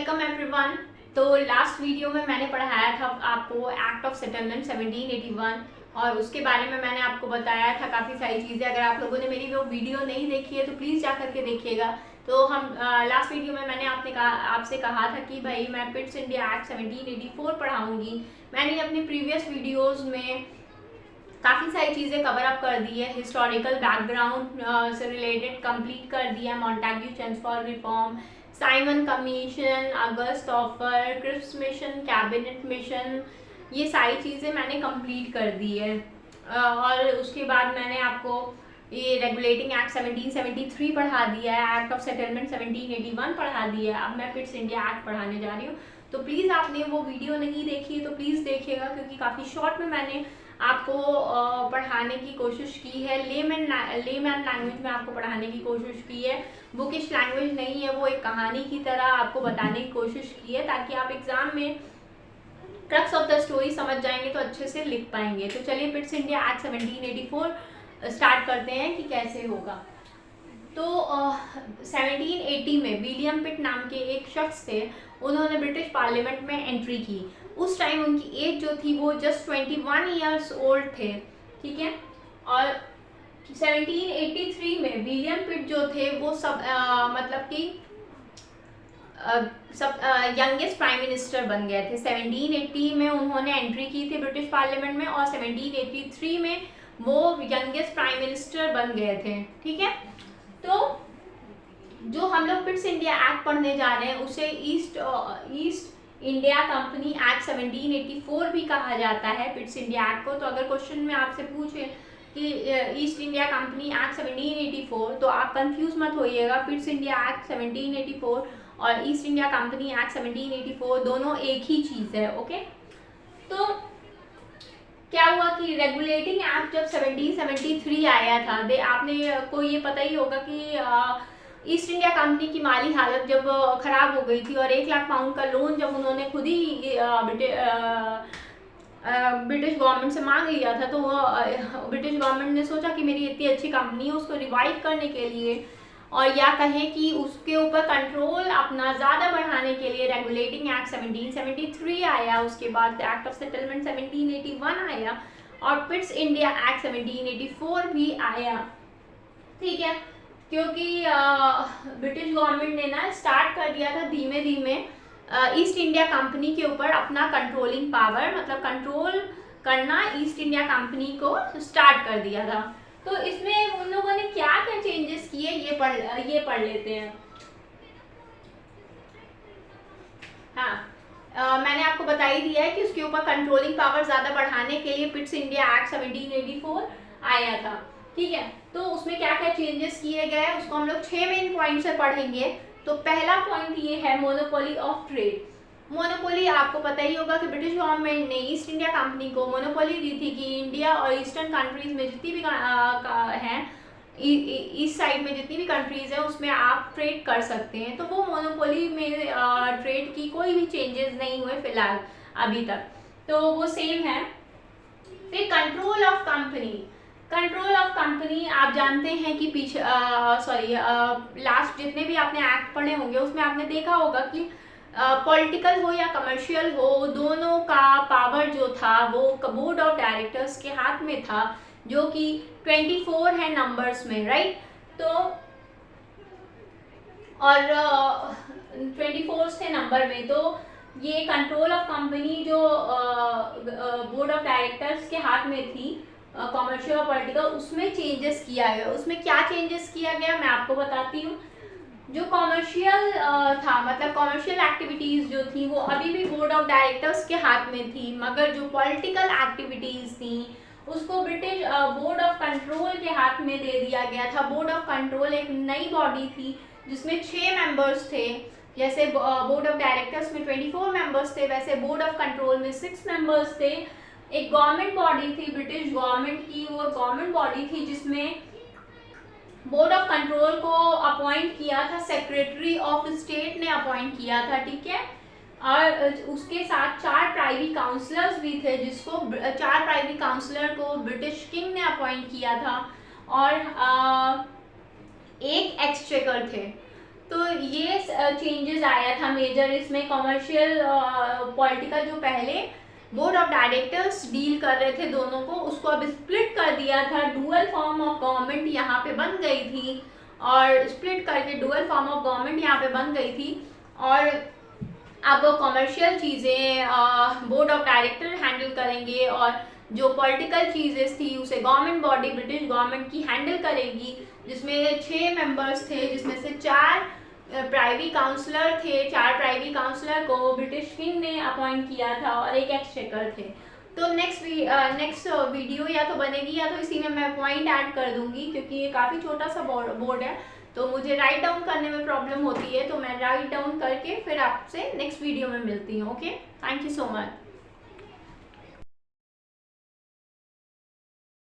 Welcome everyone. तो last video में मैंने पढ़ाया था आपको एक्ट ऑफ सेटलमेंट 1781 और उसके बारे में मैंने आपको बताया था काफ़ी सारी चीज़ें। अगर आप लोगों ने मेरी वो वीडियो नहीं देखी है तो प्लीज़ जा करके देखिएगा। तो हम लास्ट वीडियो में मैंने आपसे कहा था कि भाई मैं पिट्स इंडिया एक्ट 1784 पढ़ाऊँगी। मैंने अपनी प्रीवियस वीडियोज़ में काफ़ी सारी चीज़ें कवर अप कर दी है, हिस्टोरिकल बैकग्राउंड से रिलेटेड कंप्लीट कर दिया, Montagu Chelmsford reform, Simon commission, अगस्त offer, Cripps mission, cabinet mission, ये सारी चीज़ें मैंने कंप्लीट कर दी है। और उसके बाद मैंने आपको ये रेगुलेटिंग एक्ट 1773 पढ़ा दिया है, एक्ट ऑफ सेटलमेंट 1781 पढ़ा दिया है। अब मैं पिट्स इंडिया एक्ट पढ़ाने जा रही हूँ। तो प्लीज़ आपने वो वीडियो नहीं देखी है तो प्लीज़ देखिएगा, क्योंकि काफ़ी शॉर्ट में मैंने आपको पढ़ाने की कोशिश की है। लेमैन लैंग्वेज में आपको पढ़ाने की कोशिश की है। बुकिश लैंग्वेज नहीं है, वो एक कहानी की तरह आपको बताने की कोशिश की है, ताकि आप एग्जाम में क्रक्स ऑफ द स्टोरी समझ जाएंगे तो अच्छे से लिख पाएंगे। तो चलिए पिट्स इंडिया एक्ट 1784 स्टार्ट करते हैं कि कैसे होगा। तो 1780 में विलियम पिट नाम के एक शख्स थे, उन्होंने ब्रिटिश पार्लियामेंट में एंट्री की। उस टाइम उनकी एज जो थी वो जस्ट 21 ईयर्स ओल्ड थे, ठीक है। और 1783 में विलियम पिट जो थे वो मतलब कि सब यंगेस्ट प्राइम मिनिस्टर बन गए थे। 1780 में उन्होंने एंट्री की थी ब्रिटिश पार्लियामेंट में और 1783 में वो यंगेस्ट प्राइम मिनिस्टर बन गए थे, ठीक है। तो जो हम लोग पिट्स इंडिया एक्ट पढ़ने जा रहे हैं उसे ईस्ट इंडिया कंपनी एक्ट 1784 भी कहा जाता है, पिट्स इंडिया एक्ट को। तो अगर क्वेश्चन में आपसे पूछे कि ईस्ट इंडिया कंपनी एक्ट 1784 तो आप कंफ्यूज मत होइएगा। पिट्स इंडिया एक्ट 1784 और ईस्ट इंडिया कंपनी एक्ट 1784 दोनों एक ही चीज़ है, ओके। तो क्या हुआ कि रेगुलेटिंग एक्ट जब 1773 आया था, आपने को ये पता ही होगा कि ईस्ट इंडिया कंपनी की माली हालत जब खराब हो गई थी और 1 लाख पाउंड का लोन जब उन्होंने खुद ही ब्रिटिश गवर्नमेंट से मांग लिया था, तो ब्रिटिश गवर्नमेंट ने सोचा कि मेरी इतनी अच्छी कंपनी है, उसको रिवाइव करने के लिए और या कहें कि उसके ऊपर कंट्रोल अपना ज़्यादा बढ़ाने के लिए रेगुलेटिंग एक्ट 1773 आया। उसके बाद एक्ट ऑफ सेटलमेंट 1781 आया और पिट्स इंडिया एक्ट 1784 भी आया, ठीक है। क्योंकि ब्रिटिश गवर्नमेंट ने ना स्टार्ट कर दिया था धीमे धीमे ईस्ट इंडिया कंपनी के ऊपर अपना कंट्रोलिंग पावर, मतलब कंट्रोल करना ईस्ट इंडिया कंपनी को स्टार्ट कर दिया था। तो इसमें उन लोगों ने क्या क्या चेंजेस किए ये पढ़ लेते हैं। हाँ, मैंने आपको बता ही दिया है कि उसके ऊपर कंट्रोलिंग पावर ज़्यादा बढ़ाने के लिए पिट्स इंडिया एक्ट 1784 आया था, ठीक है। तो उसमें क्या क्या चेंजेस किए गए उसको हम लोग 6 मेन पॉइंट से पढ़ेंगे। तो पहला पॉइंट ये है मोनोपोली ऑफ ट्रेड। मोनोपोली आपको पता ही होगा कि ब्रिटिश गवर्नमेंट ने ईस्ट इंडिया कंपनी को मोनोपोली दी थी कि इंडिया और ईस्टर्न कंट्रीज में जितनी भी हैं, ईस्ट साइड में जितनी भी कंट्रीज हैं उसमें आप ट्रेड कर सकते हैं। तो वो मोनोपोली में ट्रेड की कोई भी चेंजेस नहीं हुए फिलहाल अभी तक, तो वो सेम है। फिर control of company. Control of company आप जानते हैं कि पीछे लास्ट जितने भी आपने एक्ट पढ़े होंगे उसमें आपने देखा होगा कि पॉलिटिकल हो या कमर्शियल हो, दोनों का पावर जो था वो बोर्ड ऑफ डायरेक्टर्स के हाथ में था, जो कि 24 है नंबर्स में, राइट। तो और 24 थे नंबर में। तो ये कंट्रोल ऑफ कंपनी जो बोर्ड ऑफ डायरेक्टर्स के हाथ में थी, कमर्शियल और पॉलिटिकल, उसमें चेंजेस किया गया। उसमें क्या चेंजेस किया गया मैं आपको बताती हूँ। जो कॉमर्शियल था, मतलब कॉमर्शियल एक्टिविटीज़ जो थी वो अभी भी बोर्ड ऑफ डायरेक्टर्स के हाथ में थी, मगर जो पॉलिटिकल एक्टिविटीज़ थी उसको ब्रिटिश बोर्ड ऑफ कंट्रोल के हाथ में दे दिया गया था। बोर्ड ऑफ कंट्रोल एक नई बॉडी थी जिसमें 6 मेंबर्स थे। जैसे बोर्ड ऑफ डायरेक्टर्स में 24 मेंबर्स थे, वैसे बोर्ड ऑफ कंट्रोल में 6 मेंबर्स थे। एक गवर्नमेंट बॉडी थी ब्रिटिश गवर्नमेंट की, वो गवर्नमेंट बॉडी थी जिसमें बोर्ड ऑफ कंट्रोल को अपॉइंट किया था सेक्रेटरी ऑफ स्टेट ने अपॉइंट किया था, ठीक है। और उसके साथ 4 प्राइवी काउंसलर्स भी थे, जिसको 4 प्राइवी काउंसलर को ब्रिटिश किंग ने अपॉइंट किया था और एक एक्सचेकर थे। तो ये चेंजेस आया था मेजर इसमें। कॉमर्शियल पॉलिटिकल जो पहले बोर्ड ऑफ डायरेक्टर्स डील कर रहे थे दोनों को, उसको अब स्प्लिट कर दिया था। डुअल फॉर्म ऑफ गवर्नमेंट यहाँ पे बन गई थी, और स्प्लिट करके डुअल फॉर्म ऑफ गवर्नमेंट यहाँ पे बन गई थी। और अब कॉमर्शियल चीज़ें बोर्ड ऑफ डायरेक्टर हैंडल करेंगे, और जो पॉलिटिकल चीज़ें थी उसे गवर्नमेंट बॉडी ब्रिटिश गवर्नमेंट की हैंडल करेगी, जिसमें 6 मेंबर्स थे, जिसमें से 4 प्राइवी काउंसलर थे। 4 प्राइवी काउंसलर को ब्रिटिश किंग ने अपॉइंट किया था, और एक एक्सचेकर थे। तो नेक्स्ट वीडियो या तो बनेगी या तो इसी में मैं पॉइंट ऐड कर दूंगी, क्योंकि ये काफ़ी छोटा सा बोर्ड है, तो मुझे राइट डाउन करने में प्रॉब्लम होती है। तो मैं राइट डाउन करके फिर आपसे नेक्स्ट वीडियो में मिलती हूँ। Okay, thank you so much.